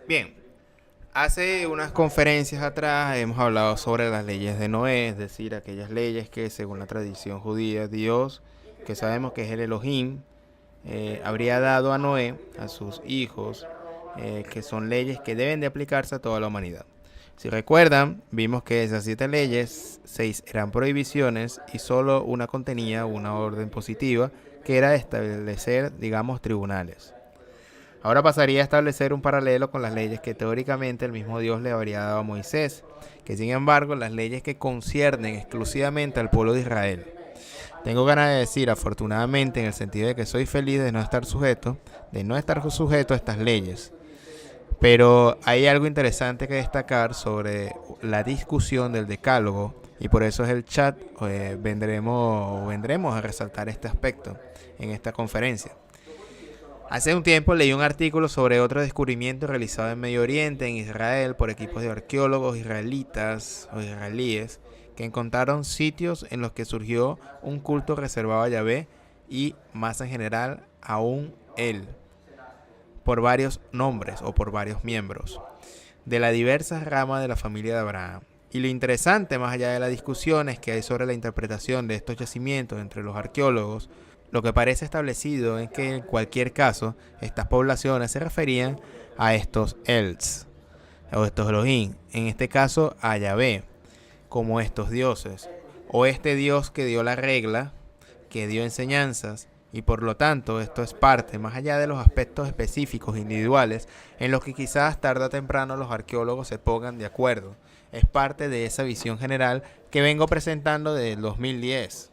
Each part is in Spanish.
Bien, hace unas conferencias atrás hemos hablado sobre las leyes de Noé, es decir, aquellas leyes que según la tradición judía, Dios, que sabemos que es el Elohim, habría dado a Noé, a sus hijos, que son leyes que deben de aplicarse a toda la humanidad. Si recuerdan, vimos que de esas 7 leyes, 6 eran prohibiciones y solo una contenía una orden positiva, que era establecer, digamos, tribunales. Ahora pasaría a establecer un paralelo con las leyes que teóricamente el mismo Dios le habría dado a Moisés, que sin embargo las leyes que conciernen exclusivamente al pueblo de Israel. Tengo ganas de decir afortunadamente en el sentido de que soy feliz de no estar sujeto a estas leyes. Pero hay algo interesante que destacar sobre la discusión del decálogo y por eso es el chat, vendremos a resaltar este aspecto en esta conferencia. Hace un tiempo leí un artículo sobre otro descubrimiento realizado en Medio Oriente, en Israel, por equipos de arqueólogos israelitas o israelíes, que encontraron sitios en los que surgió un culto reservado a Yahvé y, más en general, a un Él, por varios nombres o por varios miembros, de las diversas ramas de la familia de Abraham. Y lo interesante, más allá de la discusión, es que hay sobre la interpretación de estos yacimientos entre los arqueólogos. Lo que parece establecido es que en cualquier caso, estas poblaciones se referían a estos Els, o estos Elohim, en este caso a Yahvé, como estos dioses, o este Dios que dio la regla, que dio enseñanzas, y por lo tanto esto es parte, más allá de los aspectos específicos individuales, en los que quizás tarde o temprano los arqueólogos se pongan de acuerdo. Es parte de esa visión general que vengo presentando desde el 2010.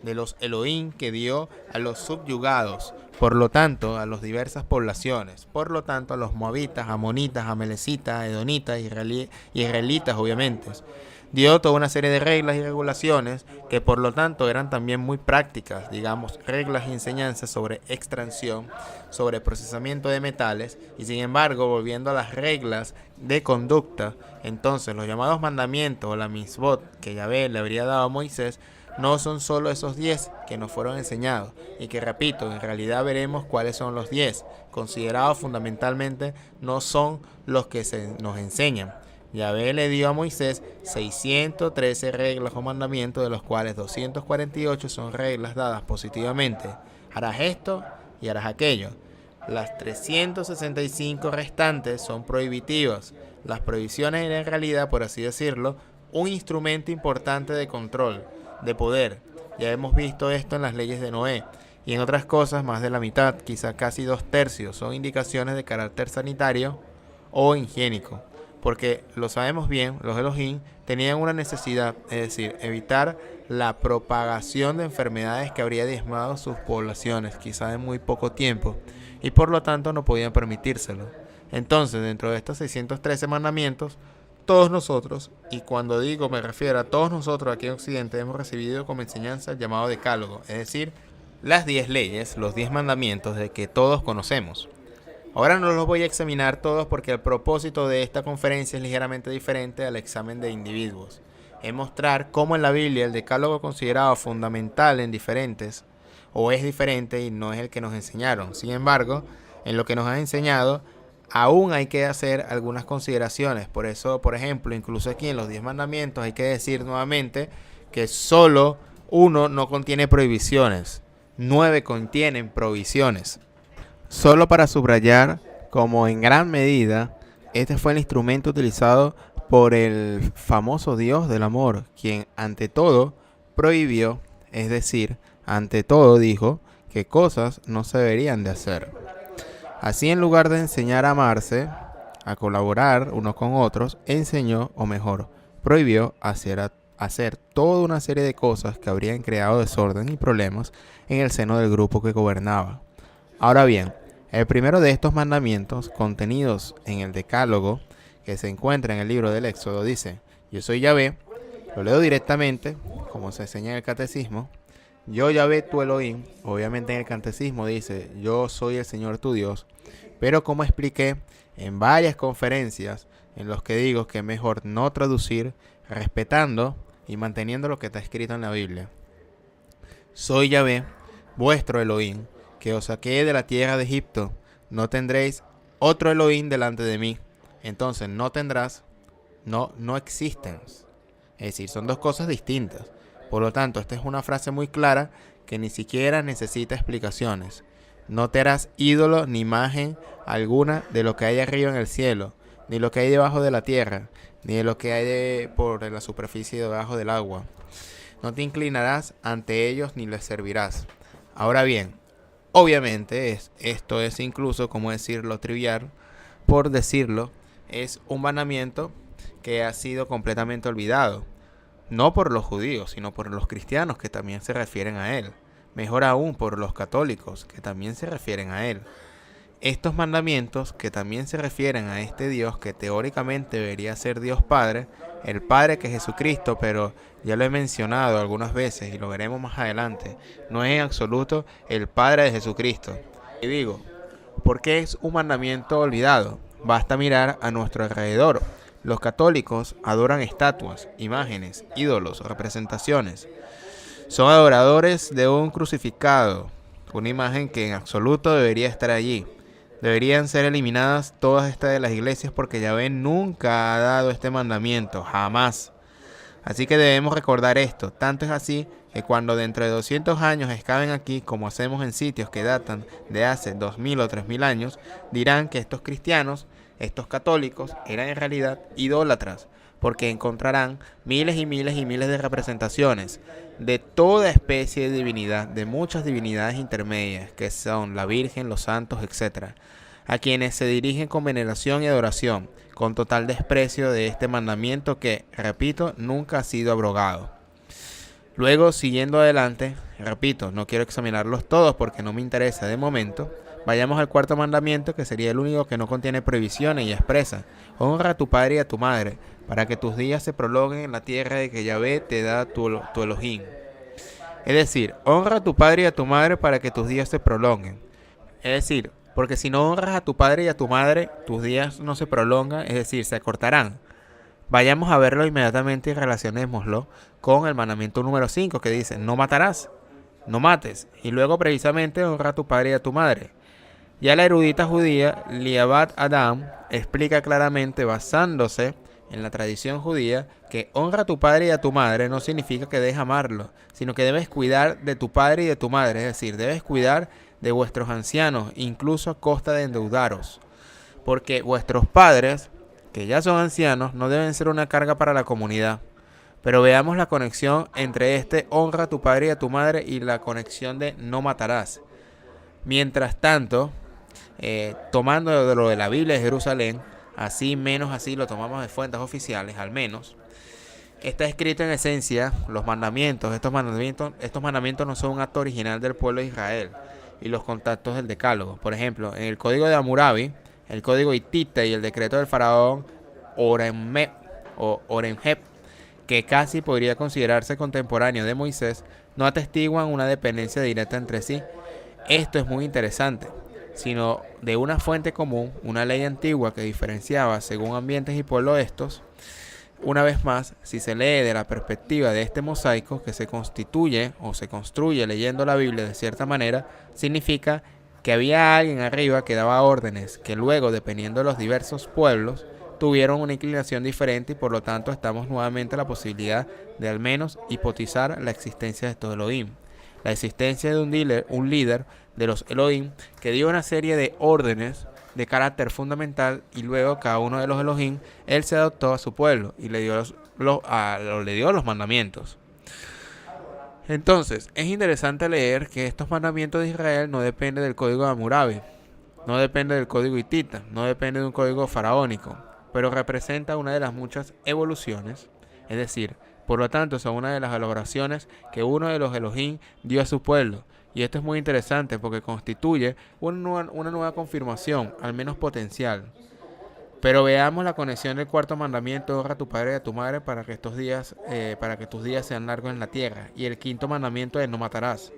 De los Elohim que dio a los subyugados, por lo tanto a las diversas poblaciones, por lo tanto a los moabitas, amonitas, amelecitas, edonitas, israelitas obviamente. Dio toda una serie de reglas y regulaciones que por lo tanto eran también muy prácticas, digamos, reglas y enseñanzas sobre extracción, sobre procesamiento de metales, y sin embargo, volviendo a las reglas de conducta, entonces los llamados mandamientos o la misbot que Yahvé le habría dado a Moisés no son solo esos 10 que nos fueron enseñados y que, repito, en realidad veremos cuáles son los 10 considerados fundamentalmente, no son los que nos enseñan. Yahvé le dio a Moisés 613 reglas o mandamientos, de los cuales 248 son reglas dadas positivamente. Harás esto y harás aquello. Las 365 restantes son prohibitivas. Las prohibiciones eran en realidad, por así decirlo, un instrumento importante de control, de poder. Ya hemos visto esto en las leyes de Noé. Y en otras cosas, más de la mitad, quizá casi 2/3, son indicaciones de carácter sanitario o higiénico. Porque lo sabemos bien, los Elohim tenían una necesidad, es decir, evitar la propagación de enfermedades que habría diezmado sus poblaciones, quizá en muy poco tiempo, y por lo tanto no podían permitírselo. Entonces, dentro de estos 613 mandamientos, todos nosotros, y cuando digo me refiero a todos nosotros aquí en Occidente, hemos recibido como enseñanza el llamado decálogo, es decir, las 10 leyes, los 10 mandamientos de que todos conocemos. Ahora no los voy a examinar todos porque el propósito de esta conferencia es ligeramente diferente al examen de individuos. Es mostrar cómo en la Biblia el decálogo considerado fundamental en diferentes, o es diferente y no es el que nos enseñaron. Sin embargo, en lo que nos han enseñado, aún hay que hacer algunas consideraciones. Por eso, por ejemplo, incluso aquí en los 10 mandamientos hay que decir nuevamente que solo uno no contiene prohibiciones, 9 contienen provisiones. Solo para subrayar, como en gran medida, este fue el instrumento utilizado por el famoso Dios del amor, quien ante todo prohibió, es decir, ante todo dijo que cosas no se deberían de hacer. Así, en lugar de enseñar a amarse, a colaborar unos con otros, enseñó, o mejor, prohibió hacer toda una serie de cosas que habrían creado desorden y problemas en el seno del grupo que gobernaba. Ahora bien, el primero de estos mandamientos, contenidos en el Decálogo, que se encuentra en el libro del Éxodo, dice: Yo soy Yahvé. Lo leo directamente, como se enseña en el catecismo. Yo, Yahvé, tu Elohim. Obviamente en el catecismo dice: Yo soy el Señor tu Dios. Pero como expliqué en varias conferencias, en los que digo que es mejor no traducir, respetando y manteniendo lo que está escrito en la Biblia. Soy Yahvé, vuestro Elohim, que os saqué de la tierra de Egipto. No tendréis otro Elohim delante de mí. Entonces no tendrás, no existen. Es decir, son dos cosas distintas. Por lo tanto, esta es una frase muy clara que ni siquiera necesita explicaciones. No te harás ídolo ni imagen alguna de lo que hay arriba en el cielo, ni lo que hay debajo de la tierra, ni de lo que hay por la superficie debajo del agua. No te inclinarás ante ellos ni les servirás. Ahora bien, obviamente esto es incluso, como decirlo, trivial, por decirlo, es un mandamiento que ha sido completamente olvidado. No por los judíos, sino por los cristianos que también se refieren a él. Mejor aún por los católicos que también se refieren a él. Estos mandamientos que también se refieren a este Dios que teóricamente debería ser Dios Padre, el Padre que es Jesucristo, pero ya lo he mencionado algunas veces y lo veremos más adelante, no es en absoluto el Padre de Jesucristo. Y digo, ¿por qué es un mandamiento olvidado? Basta mirar a nuestro alrededor. Los católicos adoran estatuas, imágenes, ídolos, representaciones. Son adoradores de un crucificado, una imagen que en absoluto debería estar allí. Deberían ser eliminadas todas estas de las iglesias porque Yahvé nunca ha dado este mandamiento, jamás. Así que debemos recordar esto. Tanto es así que cuando dentro de 200 años excaven aquí, como hacemos en sitios que datan de hace 2000 o 3000 años, dirán que estos cristianos, estos católicos, eran en realidad idólatras, porque encontrarán miles y miles y miles de representaciones de toda especie de divinidad, de muchas divinidades intermedias, que son la Virgen, los santos, etc., a quienes se dirigen con veneración y adoración, con total desprecio de este mandamiento que, repito, nunca ha sido abrogado. Luego, siguiendo adelante, repito, no quiero examinarlos todos porque no me interesa de momento, vayamos al cuarto mandamiento, que sería el único que no contiene prohibiciones y expresa: honra a tu padre y a tu madre, para que tus días se prolonguen en la tierra de que Yahvé te da tu Elohim. Es decir, honra a tu padre y a tu madre para que tus días se prolonguen. Es decir, porque si no honras a tu padre y a tu madre, tus días no se prolongan, es decir, se acortarán. Vayamos a verlo inmediatamente y relacionémoslo con el mandamiento número 5, que dice: no matarás, no mates. Y luego precisamente honra a tu padre y a tu madre. Ya la erudita judía Liabat Adam explica claramente, basándose en la tradición judía, que honra a tu padre y a tu madre no significa que debes amarlo, sino que debes cuidar de tu padre y de tu madre, es decir, debes cuidar de vuestros ancianos, incluso a costa de endeudaros, porque vuestros padres, que ya son ancianos, no deben ser una carga para la comunidad. Pero veamos la conexión entre este honra a tu padre y a tu madre y la conexión de no matarás. Mientras tanto, tomando de lo de la Biblia de Jerusalén, así menos así lo tomamos de fuentes oficiales, al menos, está escrito en esencia los mandamientos. Estos mandamientos no son un acto original del pueblo de Israel y los contactos del decálogo. Por ejemplo, en el código de Hammurabi, el código hitita y el decreto del faraón Orenheb, que casi podría considerarse contemporáneo de Moisés, no atestiguan una dependencia directa entre sí. Esto es muy interesante, sino de una fuente común, una ley antigua que diferenciaba según ambientes y pueblos estos. Una vez más, si se lee de la perspectiva de este mosaico que se constituye o se construye leyendo la Biblia de cierta manera, significa que había alguien arriba que daba órdenes que luego, dependiendo de los diversos pueblos, tuvieron una inclinación diferente, y por lo tanto estamos nuevamente a la posibilidad de al menos hipotizar la existencia de estos Elohim. La existencia de un líder de los Elohim que dio una serie de órdenes de carácter fundamental, y luego cada uno de los Elohim, él se adoptó a su pueblo y le dio los mandamientos. Entonces, es interesante leer que estos mandamientos de Israel no dependen del código de Hammurabi, no depende del código hitita, no depende de un código faraónico, pero representa una de las muchas evoluciones, es decir, por lo tanto son una de las elaboraciones que uno de los Elohim dio a su pueblo. Y esto es muy interesante porque constituye una nueva confirmación, al menos potencial. Pero veamos la conexión del cuarto mandamiento: honra a tu padre y a tu madre para que tus días sean largos en la tierra. Y el quinto mandamiento es: no matarás.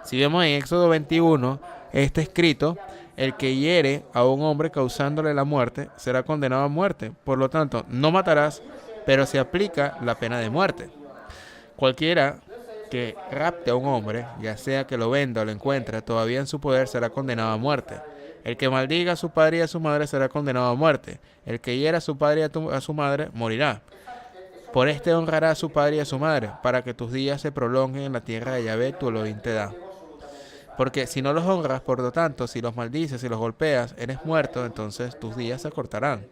Si vemos en Éxodo 21, está escrito: el que hiere a un hombre causándole la muerte será condenado a muerte. Por lo tanto, no matarás, pero se aplica la pena de muerte. Cualquiera que rapte a un hombre, ya sea que lo venda o lo encuentre, todavía en su poder será condenado a muerte. El que maldiga a su padre y a su madre será condenado a muerte. El que hiera a su padre y a su madre morirá. Por este honrará a su padre y a su madre, para que tus días se prolonguen en la tierra de Yahvé tu Elohim te da. Porque si no los honras, por lo tanto, si los maldices, si los golpeas, eres muerto, entonces tus días se acortarán.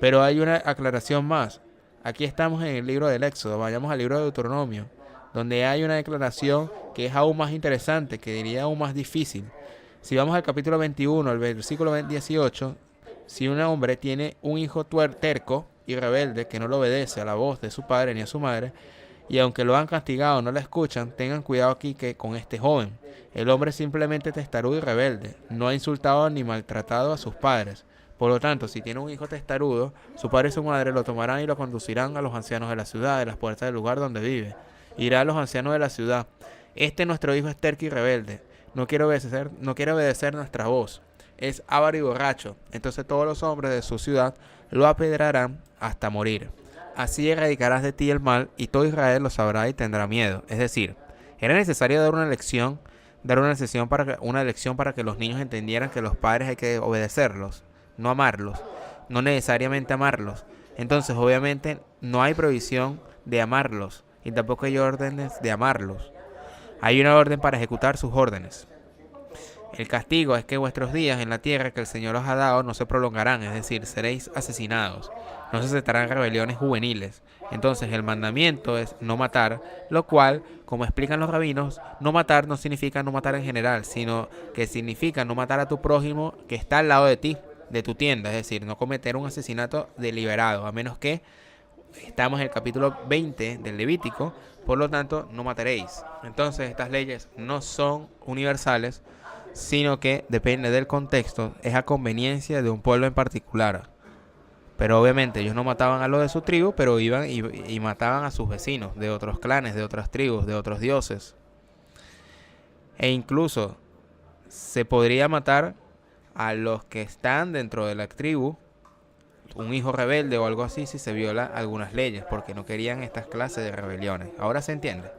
Pero hay una aclaración más. Aquí estamos en el libro del Éxodo, vayamos al libro de Deuteronomio, donde hay una declaración que es aún más interesante, que diría aún más difícil. Si vamos al capítulo 21, al versículo 18, si un hombre tiene un hijo terco y rebelde que no le obedece a la voz de su padre ni a su madre, y aunque lo han castigado no la escuchan, tengan cuidado aquí que con este joven. El hombre es simplemente testarudo y rebelde, no ha insultado ni maltratado a sus padres. Por lo tanto, si tiene un hijo testarudo, su padre y su madre lo tomarán y lo conducirán a los ancianos de la ciudad, de las puertas del lugar donde vive. Irá a los ancianos de la ciudad. Nuestro hijo es terco y rebelde. No quiere obedecer nuestra voz. Es avaro y borracho. Entonces todos los hombres de su ciudad lo apedrarán hasta morir. Así erradicarás de ti el mal, y todo Israel lo sabrá y tendrá miedo. Es decir, era necesario dar una lección para que los niños entendieran que los padres hay que obedecerlos, no amarlos, no necesariamente amarlos. Entonces, obviamente, no hay prohibición de amarlos, y tampoco hay órdenes de amarlos. Hay una orden para ejecutar sus órdenes. El castigo es que vuestros días en la tierra que el Señor os ha dado no se prolongarán, es decir, seréis asesinados. No se aceptarán rebeliones juveniles. Entonces el mandamiento es no matar, lo cual, como explican los rabinos, no matar no significa no matar en general, sino que significa no matar a tu prójimo que está al lado de ti, de tu tienda, es decir, no cometer un asesinato deliberado, a menos que estamos en el capítulo 20 del Levítico, por lo tanto no mataréis. Entonces estas leyes no son universales, sino que depende del contexto, es a conveniencia de un pueblo en particular. Pero obviamente ellos no mataban a los de su tribu, pero iban y mataban a sus vecinos, de otros clanes, de otras tribus, de otros dioses. E incluso se podría matar a los que están dentro de la tribu, un hijo rebelde o algo así, si se viola algunas leyes, porque no querían estas clases de rebeliones. ¿Ahora se entiende?